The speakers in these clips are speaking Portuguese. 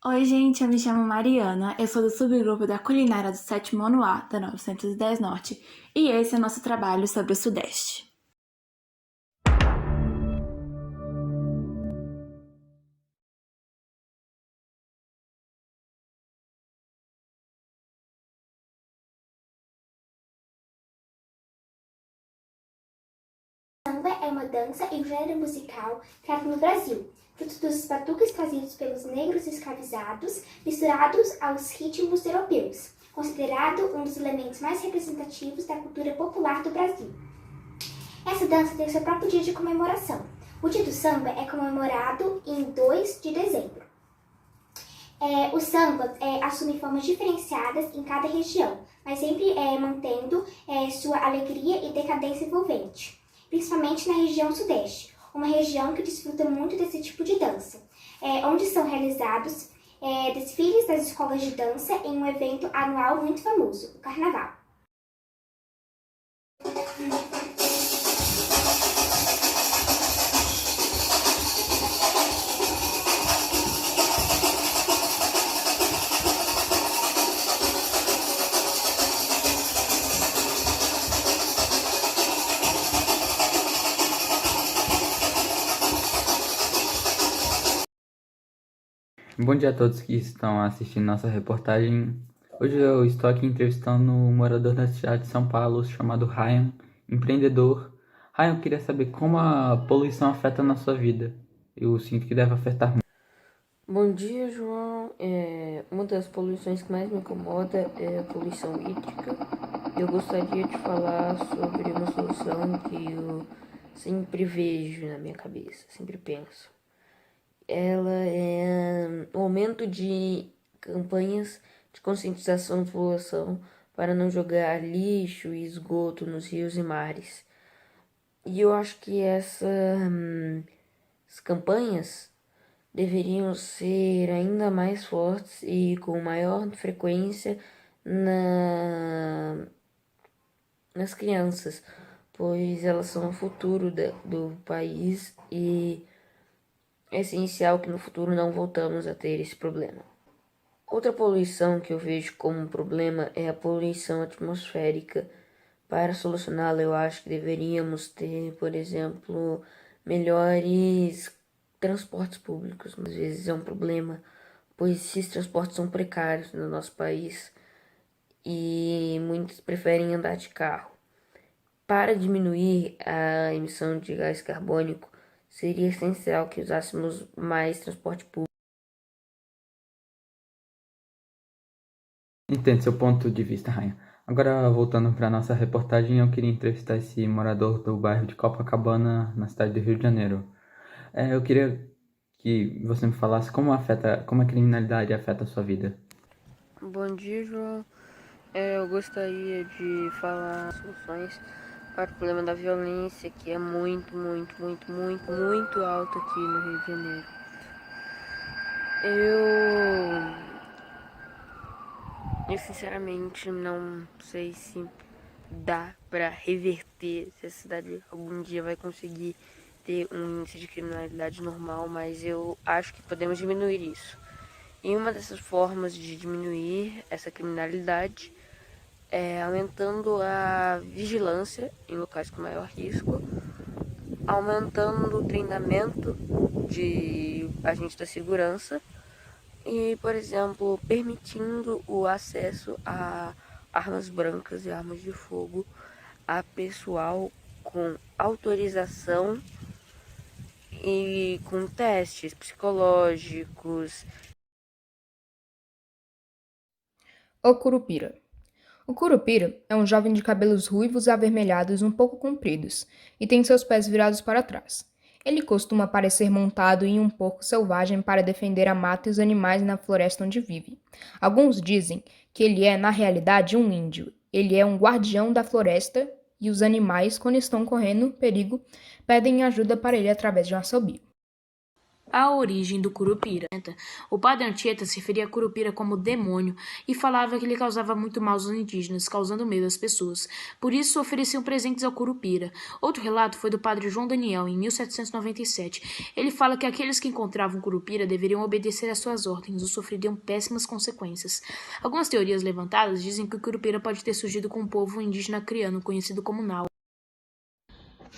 Oi, gente, eu me chamo Mariana, eu sou do subgrupo da culinária do 7º ano A, da 910 Norte, e esse é o nosso trabalho sobre o Sudeste. Samba é uma dança e um gênero musical criado no Brasil, fruto dos batuques trazidos pelos negros escravizados, misturados aos ritmos europeus, considerado um dos elementos mais representativos da cultura popular do Brasil. Essa dança tem seu próprio dia de comemoração. O dia do samba é comemorado em 2 de dezembro. O samba assume formas diferenciadas em cada região, mas sempre mantendo sua alegria e decadência envolvente, principalmente na região sudeste, uma região que desfruta muito desse tipo de dança, onde são realizados desfiles das escolas de dança em um evento anual muito famoso, o Carnaval. Bom dia a todos que estão assistindo nossa reportagem. Hoje eu estou aqui entrevistando um morador da cidade de São Paulo chamado Ryan, empreendedor. Ryan, eu queria saber como a poluição afeta na sua vida. Eu sinto que deve afetar muito. Bom dia, João. Uma das poluições que mais me incomoda é a poluição hídrica. Eu gostaria de falar sobre uma solução que eu sempre vejo na minha cabeça, sempre penso. Ela é o aumento de campanhas de conscientização da população para não jogar lixo e esgoto nos rios e mares. E eu acho que essas campanhas deveriam ser ainda mais fortes e com maior frequência nas crianças, pois elas são o futuro do país e é essencial que no futuro não voltamos a ter esse problema. Outra poluição que eu vejo como um problema é a poluição atmosférica. Para solucioná-la, eu acho que deveríamos ter, por exemplo, melhores transportes públicos. Às vezes é um problema, pois esses transportes são precários no nosso país e muitos preferem andar de carro. Para diminuir a emissão de gás carbônico, seria essencial que usássemos mais transporte público. Entendo seu ponto de vista, Ryan. Agora, voltando para nossa reportagem, eu queria entrevistar esse morador do bairro de Copacabana, na cidade do Rio de Janeiro. Eu queria que você me falasse como a criminalidade afeta a sua vida. Bom dia, João. Eu gostaria de falar soluções para o problema da violência, que é muito, muito, muito, muito, muito alto aqui no Rio de Janeiro. Eu sinceramente não sei se dá para reverter, se a cidade algum dia vai conseguir ter um índice de criminalidade normal, mas eu acho que podemos diminuir isso. E uma dessas formas de diminuir essa criminalidade é aumentando a vigilância em locais com maior risco, aumentando o treinamento de agentes da segurança e, por exemplo, permitindo o acesso a armas brancas e armas de fogo a pessoal com autorização e com testes psicológicos. O Curupira. O Curupira é um jovem de cabelos ruivos e avermelhados um pouco compridos e tem seus pés virados para trás. Ele costuma parecer montado em um porco selvagem para defender a mata e os animais na floresta onde vive. Alguns dizem que ele é, na realidade, um índio. Ele é um guardião da floresta e os animais, quando estão correndo perigo, pedem ajuda para ele através de um assobio. a origem do Curupira. O padre Anchieta se referia a Curupira como demônio e falava que ele causava muito mal aos indígenas, causando medo às pessoas. Por isso, ofereciam presentes ao Curupira. Outro relato foi do padre João Daniel, em 1797. Ele fala que aqueles que encontravam Curupira deveriam obedecer às suas ordens ou sofreriam péssimas consequências. Algumas teorias levantadas dizem que o Curupira pode ter surgido com um povo indígena criano, conhecido como Nau.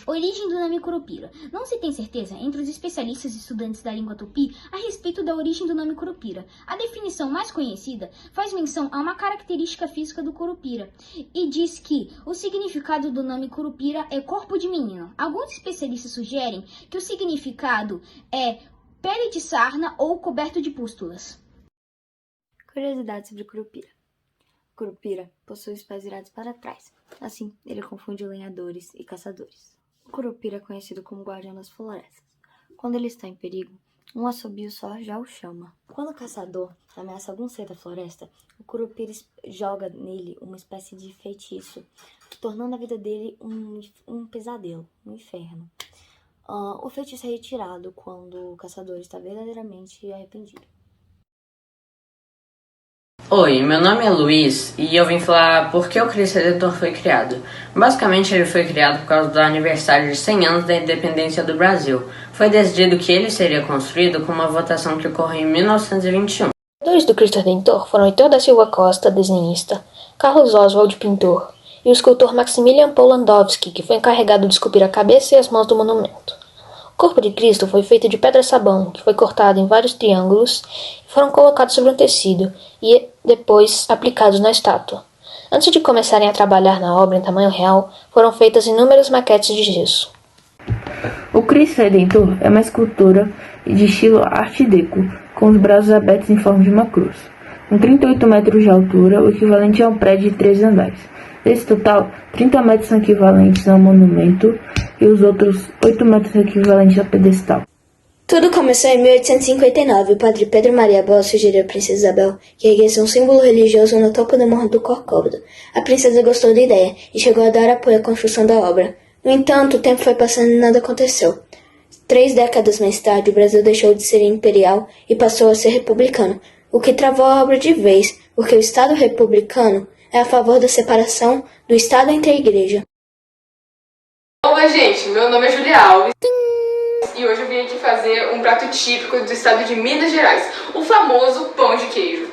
Origem do nome Curupira. Não se tem certeza entre os especialistas e estudantes da língua tupi a respeito da origem do nome Curupira. A definição mais conhecida faz menção a uma característica física do Curupira e diz que o significado do nome Curupira é corpo de menino. Alguns especialistas sugerem que o significado é pele de sarna ou coberto de pústulas. Curiosidade sobre Curupira. Curupira possui os pés virados para trás. Assim, ele confunde lenhadores e caçadores. O Curupira é conhecido como guardião das florestas. Quando ele está em perigo, um assobio só já o chama. Quando o caçador ameaça algum ser da floresta, o Curupira joga nele uma espécie de feitiço, tornando a vida dele um pesadelo, um inferno. O feitiço é retirado quando o caçador está verdadeiramente arrependido. Oi, meu nome é Luiz e eu vim falar por que o Cristo Redentor foi criado. Basicamente, ele foi criado por causa do aniversário de 100 anos da independência do Brasil. Foi decidido que ele seria construído com uma votação que ocorreu em 1921. Os criadores do Cristo Redentor foram Heitor da Silva Costa, desenhista, Carlos Oswald, pintor, e o escultor Maximilian Polandowski, que foi encarregado de esculpir a cabeça e as mãos do monumento. O corpo de Cristo foi feito de pedra-sabão, que foi cortado em vários triângulos e foram colocados sobre um tecido e depois aplicados na estátua. Antes de começarem a trabalhar na obra em tamanho real, foram feitas inúmeras maquetes de gesso. O Cristo Redentor é uma escultura de estilo Art Deco, com os braços abertos em forma de uma cruz, com 38 metros de altura, o equivalente a um prédio de 3 andares. Desse total, 30 metros são equivalentes ao monumento e os outros 8 metros são equivalentes ao pedestal. Tudo começou em 1859. O padre Pedro Maria Bel sugeriu à princesa Isabel que erguesse um símbolo religioso no topo do Morro do Corcóvado. A princesa gostou da ideia e chegou a dar apoio à construção da obra. No entanto, o tempo foi passando e nada aconteceu. 3 décadas mais tarde, o Brasil deixou de ser imperial e passou a ser republicano, o que travou a obra de vez, porque o Estado republicano é a favor da separação do Estado entre a Igreja. Olá, gente, meu nome é Julia Alves e hoje eu vim aqui fazer um prato típico do estado de Minas Gerais, o famoso pão de queijo.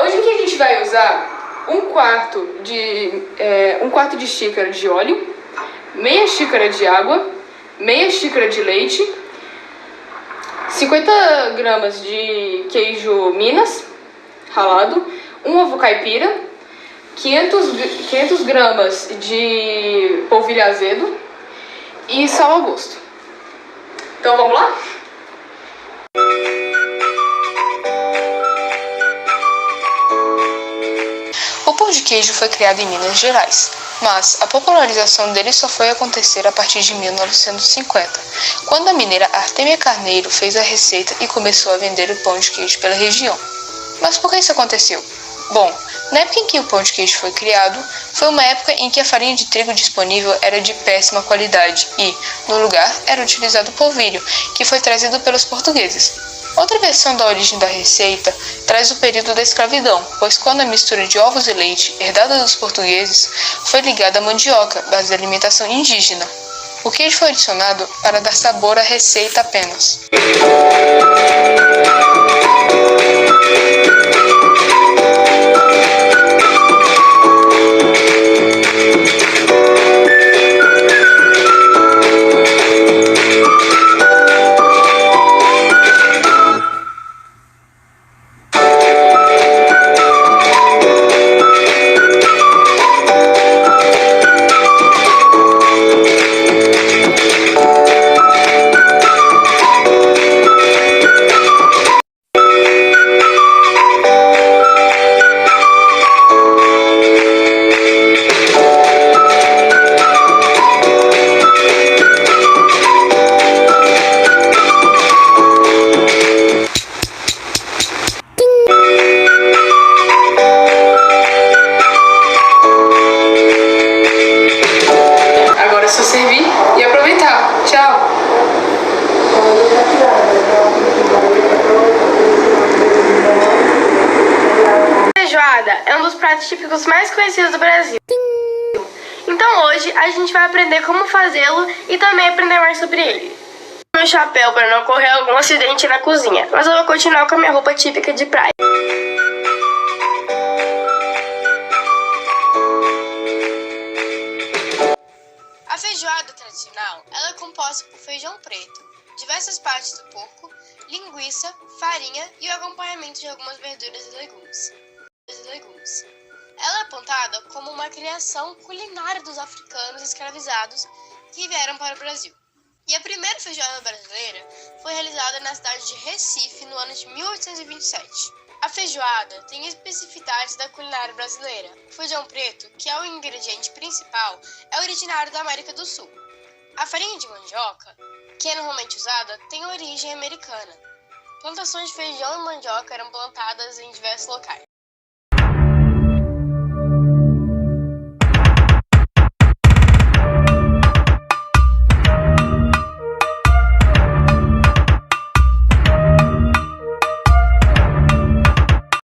Hoje aqui a gente vai usar um quarto de xícara de óleo, meia xícara de água, meia xícara de leite, 50 gramas de queijo Minas ralado, um ovo caipira, 500 gramas de polvilho azedo e sal ao gosto. Então vamos lá? O pão de queijo foi criado em Minas Gerais, mas a popularização dele só foi acontecer a partir de 1950, quando a mineira Artemia Carneiro fez a receita e começou a vender o pão de queijo pela região. Mas por que isso aconteceu? Bom, na época em que o pão de queijo foi criado, foi uma época em que a farinha de trigo disponível era de péssima qualidade e, no lugar, era utilizado polvilho, que foi trazido pelos portugueses. Outra versão da origem da receita traz o período da escravidão, pois quando a mistura de ovos e leite, herdada dos portugueses, foi ligada à mandioca, base da alimentação indígena. O queijo foi adicionado para dar sabor à receita apenas. pratos típicos mais conhecidos do Brasil. Então hoje a gente vai aprender como fazê-lo e também aprender mais sobre ele. Meu chapéu para não ocorrer algum acidente na cozinha, mas eu vou continuar com a minha roupa típica de praia. A feijoada tradicional ela é composta por feijão preto, diversas partes do porco, linguiça, farinha e o acompanhamento de algumas verduras e legumes. Ela é apontada como uma criação culinária dos africanos escravizados que vieram para o Brasil. E a primeira feijoada brasileira foi realizada na cidade de Recife no ano de 1827. A feijoada tem especificidades da culinária brasileira. O feijão preto, que é o ingrediente principal, é originário da América do Sul. A farinha de mandioca, que é normalmente usada, tem origem americana. Plantações de feijão e mandioca eram plantadas em diversos locais.